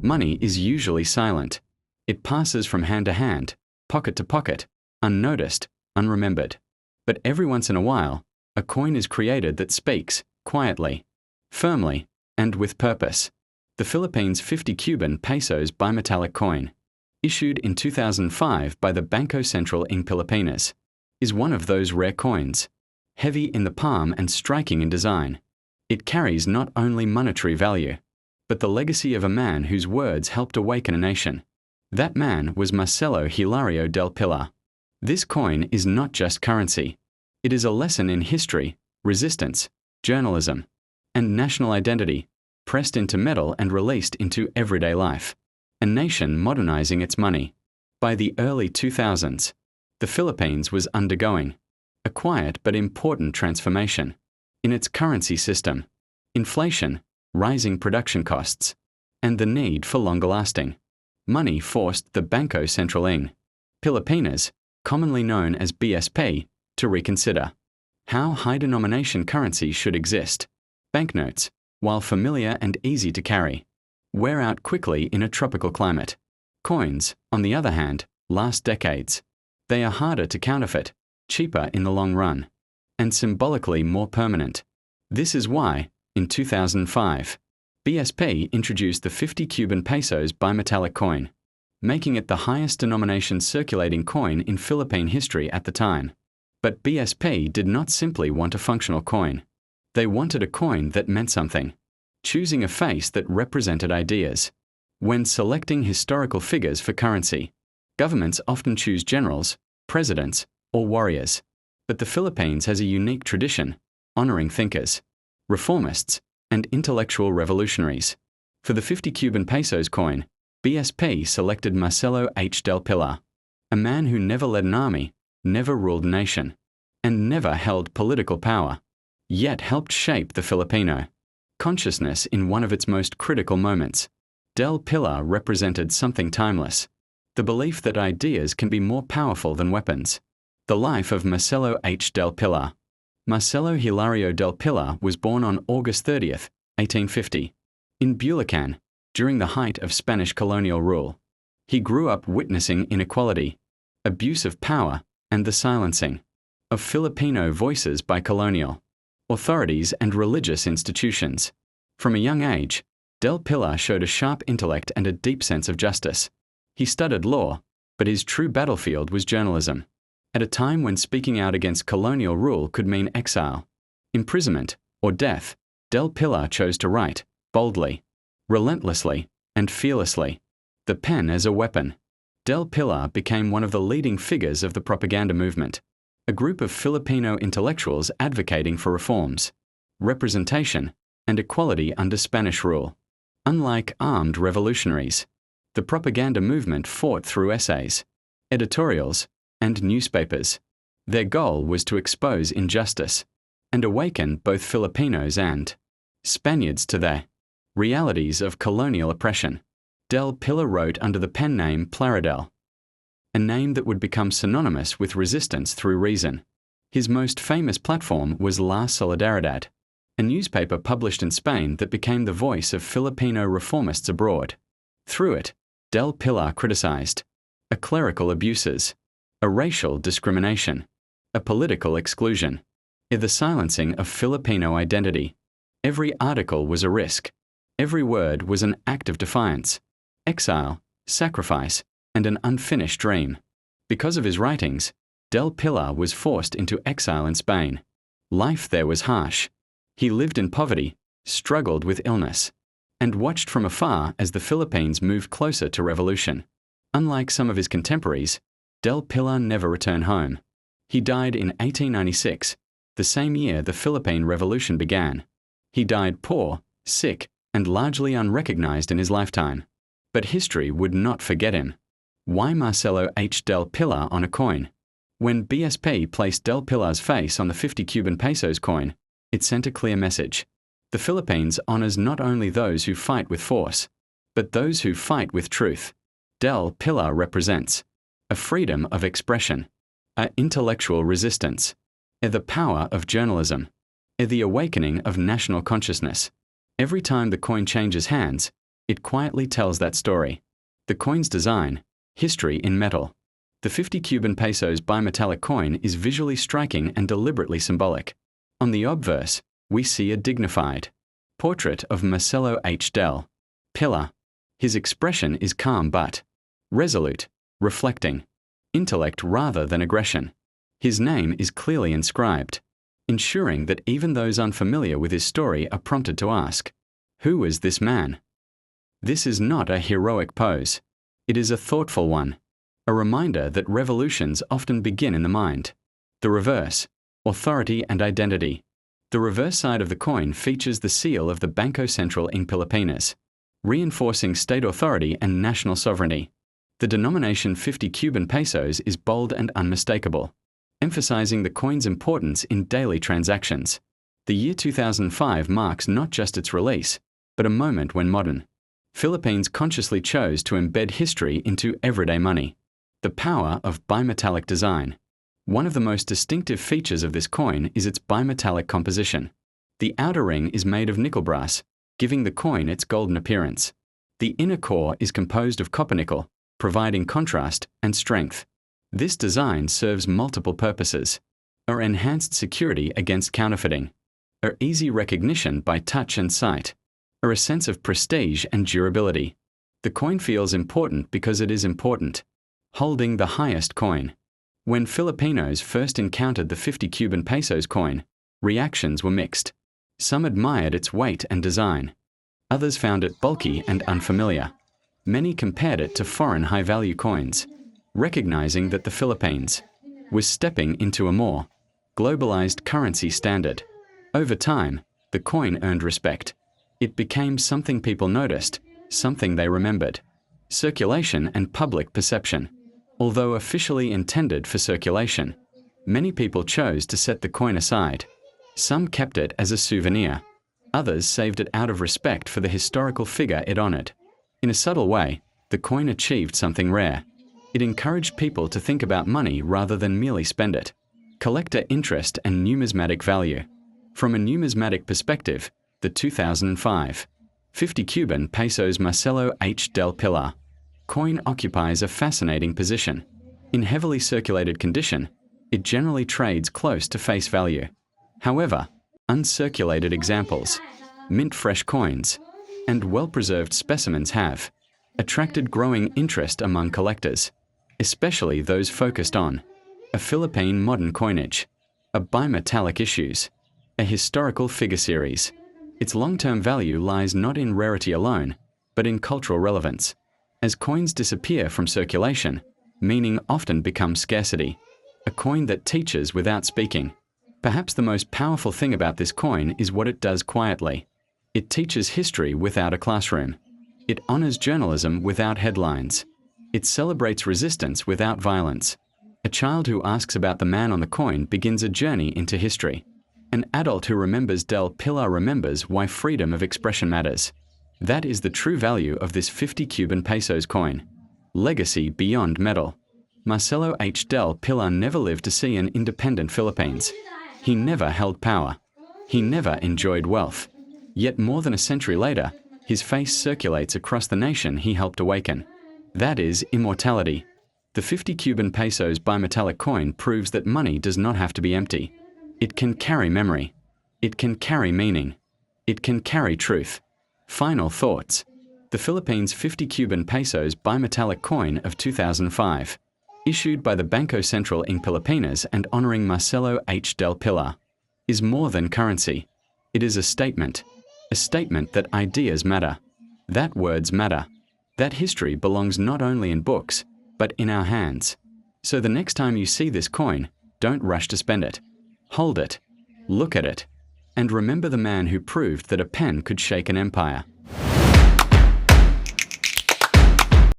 Money is usually silent. It passes from hand to hand, pocket to pocket, unnoticed, unremembered. But every once in a while, a coin is created that speaks, quietly, firmly, and with purpose. The Philippines 50 Cuban pesos bimetallic coin, issued in 2005 by the Bangko Sentral in Pilipinas, is one of those rare coins, heavy in the palm and striking in design. It carries not only monetary value, but the legacy of a man whose words helped awaken a nation. That man was Marcelo Hilario del Pilar. This coin is not just currency. It is a lesson in history, resistance, journalism, and national identity, pressed into metal and released into everyday life. A nation modernizing its money. By the early 2000s, the Philippines was undergoing a quiet but important transformation in its currency system. Inflation, rising production costs, and the need for longer-lasting money forced the Bangko Sentral in Pilipinas, commonly known as BSP, to reconsider how high-denomination currency should exist. Banknotes, while familiar and easy to carry, wear out quickly in a tropical climate. Coins, on the other hand, last decades. They are harder to counterfeit, cheaper in the long run, and symbolically more permanent. This is why, in 2005, BSP introduced the 50 Cuban pesos bimetallic coin, making it the highest denomination circulating coin in Philippine history at the time. But BSP did not simply want a functional coin. They wanted a coin that meant something, choosing a face that represented ideas. When selecting historical figures for currency, governments often choose generals, presidents, or warriors. But the Philippines has a unique tradition, honoring thinkers, reformists, and intellectual revolutionaries. For the 50 Cuban pesos coin, BSP selected Marcelo H. del Pilar, a man who never led an army, never ruled a nation, and never held political power, yet helped shape the Filipino consciousness in one of its most critical moments. Del Pilar represented something timeless, the belief that ideas can be more powerful than weapons. The life of Marcelo H. del Pilar. Marcelo Hilario del Pilar was born on August 30, 1850, in Bulacan, during the height of Spanish colonial rule. He grew up witnessing inequality, abuse of power, and the silencing of Filipino voices by colonial authorities and religious institutions. From a young age, del Pilar showed a sharp intellect and a deep sense of justice. He studied law, but his true battlefield was journalism. At a time when speaking out against colonial rule could mean exile, imprisonment, or death, del Pilar chose to write, boldly, relentlessly, and fearlessly. The pen as a weapon. Del Pilar became one of the leading figures of the propaganda movement, a group of Filipino intellectuals advocating for reforms, representation, and equality under Spanish rule. Unlike armed revolutionaries, the propaganda movement fought through essays, editorials, and newspapers. Their goal was to expose injustice and awaken both Filipinos and Spaniards to the realities of colonial oppression. Del Pilar wrote under the pen name Plaridel, a name that would become synonymous with resistance through reason. His most famous platform was La Solidaridad, a newspaper published in Spain that became the voice of Filipino reformists abroad. Through it, del Pilar criticized a clerical abuses, a racial discrimination, a political exclusion, the silencing of Filipino identity. Every article was a risk. Every word was an act of defiance, exile, sacrifice, and an unfinished dream. Because of his writings, del Pilar was forced into exile in Spain. Life there was harsh. He lived in poverty, struggled with illness, and watched from afar as the Philippines moved closer to revolution. Unlike some of his contemporaries, del Pilar never returned home. He died in 1896, the same year the Philippine Revolution began. He died poor, sick, and largely unrecognized in his lifetime. But history would not forget him. Why Marcelo H. del Pilar on a coin? When BSP placed del Pilar's face on the 50 Cuban pesos coin, it sent a clear message. The Philippines honors not only those who fight with force, but those who fight with truth. Del Pilar represents a freedom of expression, an intellectual resistance, the power of journalism, the awakening of national consciousness. Every time the coin changes hands, It quietly tells that story. The coin's design, history in metal. The 50 Cuban pesos bimetallic coin is visually striking and deliberately symbolic. On the obverse, we see a dignified portrait of Marcelo H. Pilar. His expression is calm but resolute, reflecting intellect rather than aggression. His name is clearly inscribed, ensuring that even those unfamiliar with his story are prompted to ask, who is this man? This is not a heroic pose. It is a thoughtful one, a reminder that revolutions often begin in the mind. The reverse, authority and identity. The reverse side of the coin features the seal of the Bangko Sentral in Pilipinas, reinforcing state authority and national sovereignty. The denomination 50 Cuban pesos is bold and unmistakable, emphasizing the coin's importance in daily transactions. The year 2005 marks not just its release, but a moment when modern Philippines consciously chose to embed history into everyday money. The power of bimetallic design. One of the most distinctive features of this coin is its bimetallic composition. The outer ring is made of nickel brass, giving the coin its golden appearance. The inner core is composed of copper nickel, providing contrast and strength. This design serves multiple purposes: or enhanced security against counterfeiting, or easy recognition by touch and sight, or a sense of prestige and durability. The coin feels important because it is important. Holding the highest coin. When Filipinos first encountered the 50 Cuban pesos coin, reactions were mixed. Some admired its weight and design. Others found it bulky and unfamiliar. Many compared it to foreign high-value coins, recognizing that the Philippines was stepping into a more globalized currency standard. Over time, the coin earned respect. It became something people noticed, something they remembered. Circulation and public perception. Although officially intended for circulation, many people chose to set the coin aside. Some kept it as a souvenir. Others saved it out of respect for the historical figure it honored. In a subtle way, the coin achieved something rare. It encouraged people to think about money rather than merely spend it. Collector interest and numismatic value. From a numismatic perspective, the 2005 50 Cuban pesos Marcelo H. Pilar coin occupies a fascinating position. In heavily circulated condition, it generally trades close to face value. However, uncirculated examples, mint-fresh coins, and well-preserved specimens have attracted growing interest among collectors, especially those focused on a Philippine modern coinage, a bimetallic issues, a historical figure series. Its long-term value lies not in rarity alone, but in cultural relevance. As coins disappear from circulation, meaning often becomes scarcity. A coin that teaches without speaking. Perhaps the most powerful thing about this coin is what it does quietly. It teaches history without a classroom. It honors journalism without headlines. It celebrates resistance without violence. A child who asks about the man on the coin begins a journey into history. An adult who remembers Pilar remembers why freedom of expression matters. That is the true value of this 50 Cuban pesos coin. Legacy beyond metal. Marcelo H. Pilar never lived to see an independent Philippines. He never held power. He never enjoyed wealth. Yet more than a century later, his face circulates across the nation he helped awaken. That is immortality. The 50 Cuban pesos bimetallic coin proves that money does not have to be empty. It can carry memory. It can carry meaning. It can carry truth. Final thoughts. The Philippines 50 Cuban pesos bimetallic coin of 2005, issued by the Bangko Sentral in Pilipinas and honoring Marcelo H. Pilar, is more than currency. It is a statement that ideas matter, that words matter, that history belongs not only in books, but in our hands. So the next time you see this coin, don't rush to spend it. Hold it, look at it, and remember the man who proved that a pen could shake an empire.